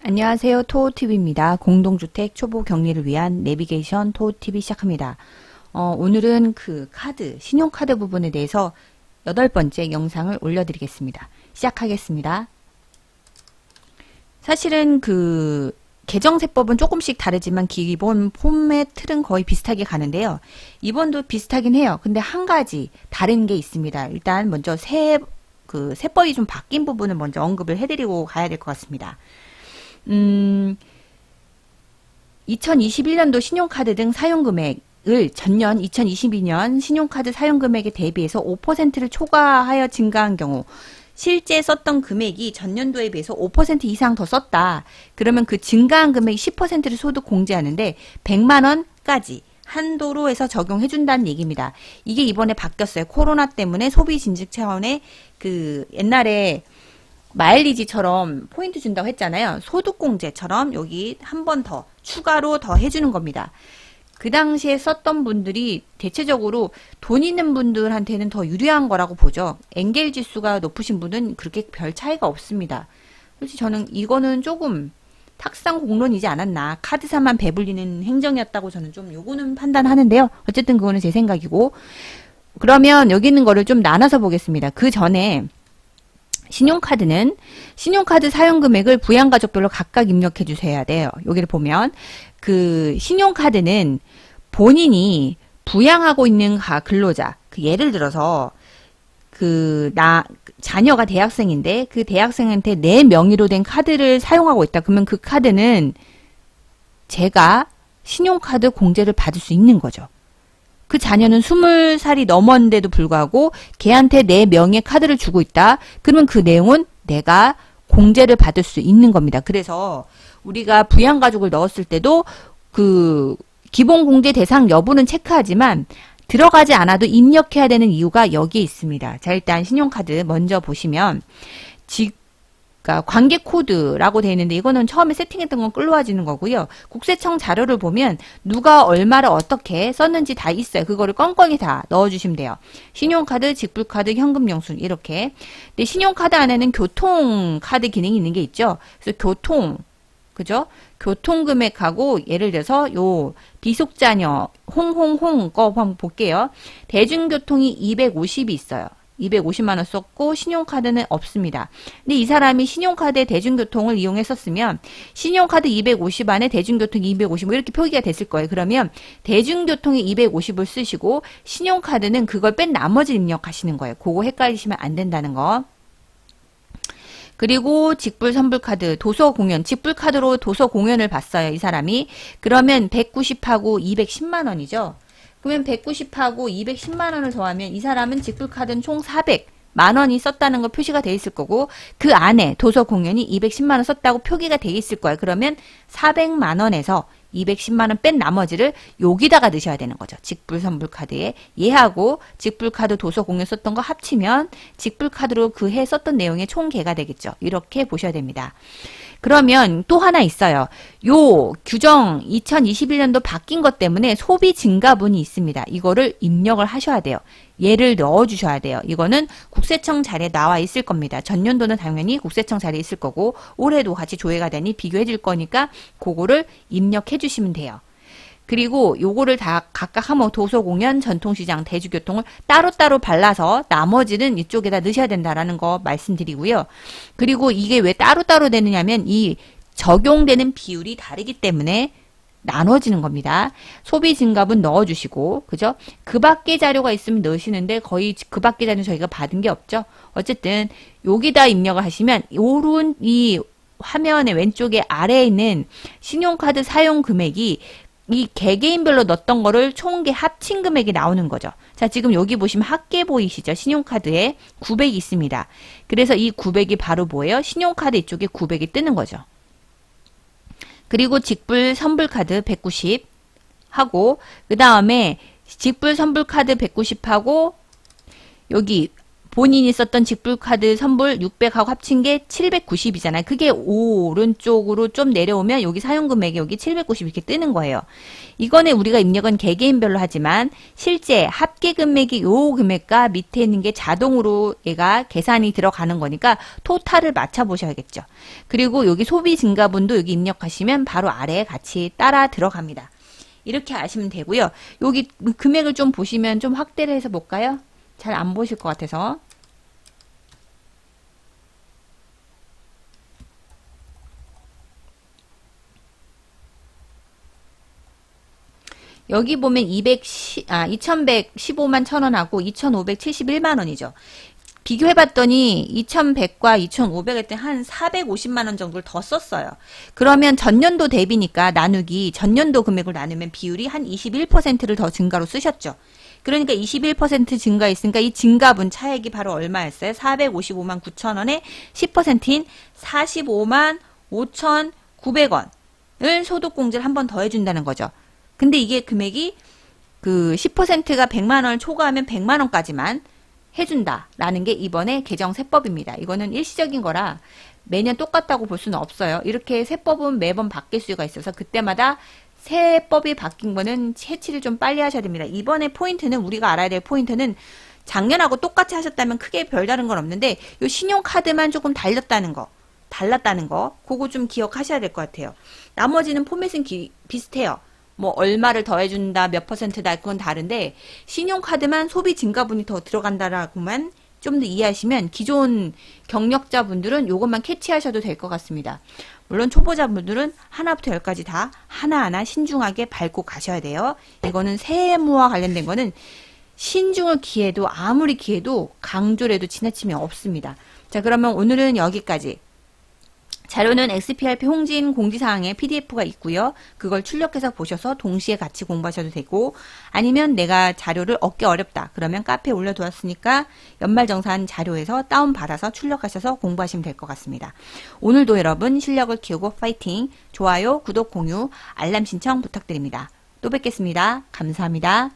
안녕하세요. 토호TV입니다. 공동주택 초보 격리를 위한 내비게이션 토호TV 시작합니다. 오늘은 그 신용카드 부분에 대해서 8번째 영상을 올려드리겠습니다. 시작하겠습니다. 사실은 계정세법은 조금씩 다르지만 기본 폼의 틀은 거의 비슷하게 가는데요. 이번도 비슷하긴 해요. 근데 한 가지 다른 게 있습니다. 일단 먼저 세법이 좀 바뀐 부분을 먼저 언급을 해드리고 가야 될 것 같습니다. 2021년도 신용카드 등 사용금액을 전년 2022년 신용카드 사용금액에 대비해서 5%를 초과하여 증가한 경우 실제 썼던 금액이 전년도에 비해서 5% 이상 더 썼다. 그러면 그 증가한 금액 10%를 소득 공제하는데 100만원까지 한도로 해서 적용해준다는 얘기입니다. 이게 이번에 바뀌었어요. 코로나 때문에 소비 진즉 차원의 옛날에 마일리지처럼 포인트 준다고 했잖아요. 소득공제처럼 여기 한 번 더 추가로 더 해주는 겁니다. 그 당시에 썼던 분들이 대체적으로 돈 있는 분들한테는 더 유리한 거라고 보죠. 엔겔 지수가 높으신 분은 그렇게 별 차이가 없습니다. 솔직히 저는 이거는 조금 탁상 공론이지 않았나. 카드사만 배불리는 행정이었다고 저는 좀 요거는 판단하는데요. 어쨌든 그거는 제 생각이고. 그러면 여기 있는 거를 좀 나눠서 보겠습니다. 그 전에 신용카드는 신용카드 사용금액을 부양가족별로 각각 입력해 주셔야 돼요. 여기를 보면 신용카드는 본인이 부양하고 있는 근로자, 예를 들어서 자녀가 대학생인데 그 대학생한테 내 명의로 된 카드를 사용하고 있다. 그러면 그 카드는 제가 신용카드 공제를 받을 수 있는 거죠. 그 자녀는 20살이 넘었는데도 불구하고 걔한테 내 명의 카드를 주고 있다. 그러면 그 내용은 내가 공제를 받을 수 있는 겁니다. 그래서 우리가 부양가족을 넣었을 때도 기본 공제 대상 여부는 체크하지만 들어가지 않아도 입력해야 되는 이유가 여기에 있습니다. 자, 일단 신용카드 먼저 보시면 관계 코드라고 되어 있는데 이거는 처음에 세팅했던 건 끌려와지는 거고요. 국세청 자료를 보면 누가 얼마를 어떻게 썼는지 다 있어요. 그거를 껌껌이 다 넣어주시면 돼요. 신용카드, 직불카드, 현금영수증 이렇게. 근데 신용카드 안에는 교통카드 기능이 있는 게 있죠. 그래서 그죠? 교통금액하고 예를 들어서 비속자녀 홍홍홍 거 한번 볼게요. 대중교통이 250이 있어요. 250만 원 썼고 신용카드는 없습니다. 근데 이 사람이 신용카드에 대중교통을 이용했었으면 신용카드 250 안에 대중교통 250 이렇게 표기가 됐을 거예요. 그러면 대중교통이 250을 쓰시고 신용카드는 그걸 뺀 나머지 입력하시는 거예요. 그거 헷갈리시면 안 된다는 거. 그리고 직불 선불카드, 도서공연, 직불카드로 도서공연을 봤어요. 이 사람이. 그러면 190하고 210만 원이죠. 그러면 190하고 210만 원을 더하면 이 사람은 직불카드는 총 400만 원이 썼다는 거 표시가 돼 있을 거고 그 안에 도서공연이 210만 원 썼다고 표기가 돼 있을 거예요. 그러면 400만 원에서 210만 원 뺀 나머지를 여기다가 넣으셔야 되는 거죠. 직불선불카드에 얘하고 직불카드 도서공연 썼던 거 합치면 직불카드로 그 해 썼던 내용의 총계가 되겠죠. 이렇게 보셔야 됩니다. 그러면 또 하나 있어요. 요 규정 2021년도 바뀐 것 때문에 소비 증가분이 있습니다. 이거를 입력을 하셔야 돼요. 얘를 넣어 주셔야 돼요. 이거는 국세청 자료에 나와 있을 겁니다. 전년도는 당연히 국세청 자료에 있을 거고 올해도 같이 조회가 되니 비교해 줄 거니까 그거를 입력해 주시면 돼요. 그리고 요거를 다 각각 하면 도서공연, 전통시장, 대중교통을 따로따로 발라서 나머지는 이쪽에다 넣으셔야 된다라는 거 말씀드리고요. 그리고 이게 왜 따로따로 되느냐면 이 적용되는 비율이 다르기 때문에 나눠지는 겁니다. 소비 증가분 넣어주시고, 그죠? 그 밖에 자료가 있으면 넣으시는데 거의 그 밖에 자료 저희가 받은 게 없죠. 어쨌든 여기다 입력을 하시면 오른 이 화면의 왼쪽에 아래에 있는 신용카드 사용 금액이 이 개개인별로 넣었던 거를 총계 합친 금액이 나오는 거죠. 자, 지금 여기 보시면 합계 보이시죠? 신용카드에 900이 있습니다. 그래서 이 900이 바로 뭐예요? 신용카드 이쪽에 900이 뜨는 거죠. 그리고 직불 선불카드 190 하고 그 다음에 직불 선불카드 190 하고 여기 본인이 썼던 직불카드 선불 600하고 합친 게 790이잖아요. 그게 오른쪽으로 좀 내려오면 여기 사용금액이 여기 790 이렇게 뜨는 거예요. 이거는 우리가 입력은 개개인별로 하지만 실제 합계 금액이 요 금액과 밑에 있는 게 자동으로 얘가 계산이 들어가는 거니까 토탈을 맞춰 보셔야겠죠. 그리고 여기 소비 증가분도 여기 입력하시면 바로 아래에 같이 따라 들어갑니다. 이렇게 아시면 되고요. 여기 금액을 좀 보시면 좀 확대를 해서 볼까요? 잘 안 보실 것 같아서. 여기 보면 2115만 1000원하고 2571만 원이죠. 비교해봤더니 2100과 2500 할 때 한 450만 원 정도를 더 썼어요. 그러면 전년도 대비니까 나누기 전년도 금액을 나누면 비율이 한 21%를 더 증가로 쓰셨죠. 그러니까 21% 증가했으니까 이 증가분 차액이 바로 얼마였어요? 455만 9천원에 10%인 45만 5,900원을 소득공제를 한 번 더 해준다는 거죠. 근데 이게 금액이 그 10%가 100만원을 초과하면 100만원까지만 해준다라는 게 이번에 개정 세법입니다. 이거는 일시적인 거라 매년 똑같다고 볼 수는 없어요. 이렇게 세법은 매번 바뀔 수가 있어서 그때마다 세법이 바뀐 거는 해치를 좀 빨리 하셔야 됩니다. 이번에 포인트는 우리가 알아야 될 포인트는 작년하고 똑같이 하셨다면 크게 별다른 건 없는데 이 신용카드만 조금 달랐다는 거 그거 좀 기억하셔야 될 것 같아요. 나머지는 포맷은 비슷해요. 뭐 얼마를 더해준다 몇 %다 그건 다른데 신용카드만 소비 증가분이 더 들어간다라고만 좀 더 이해하시면 기존 경력자분들은 이것만 캐치하셔도 될 것 같습니다. 물론 초보자분들은 하나부터 10까지 다 하나하나 신중하게 밟고 가셔야 돼요. 이거는 세무와 관련된 거는 신중을 기해도 아무리 기해도 강조를 해도 지나침이 없습니다. 자, 그러면 오늘은 여기까지. 자료는 XPRP 홍진 공지사항에 PDF가 있고요. 그걸 출력해서 보셔서 동시에 같이 공부하셔도 되고 아니면 내가 자료를 얻기 어렵다. 그러면 카페에 올려두었으니까 연말정산 자료에서 다운받아서 출력하셔서 공부하시면 될 것 같습니다. 오늘도 여러분 실력을 키우고 파이팅! 좋아요, 구독, 공유, 알람 신청 부탁드립니다. 또 뵙겠습니다. 감사합니다.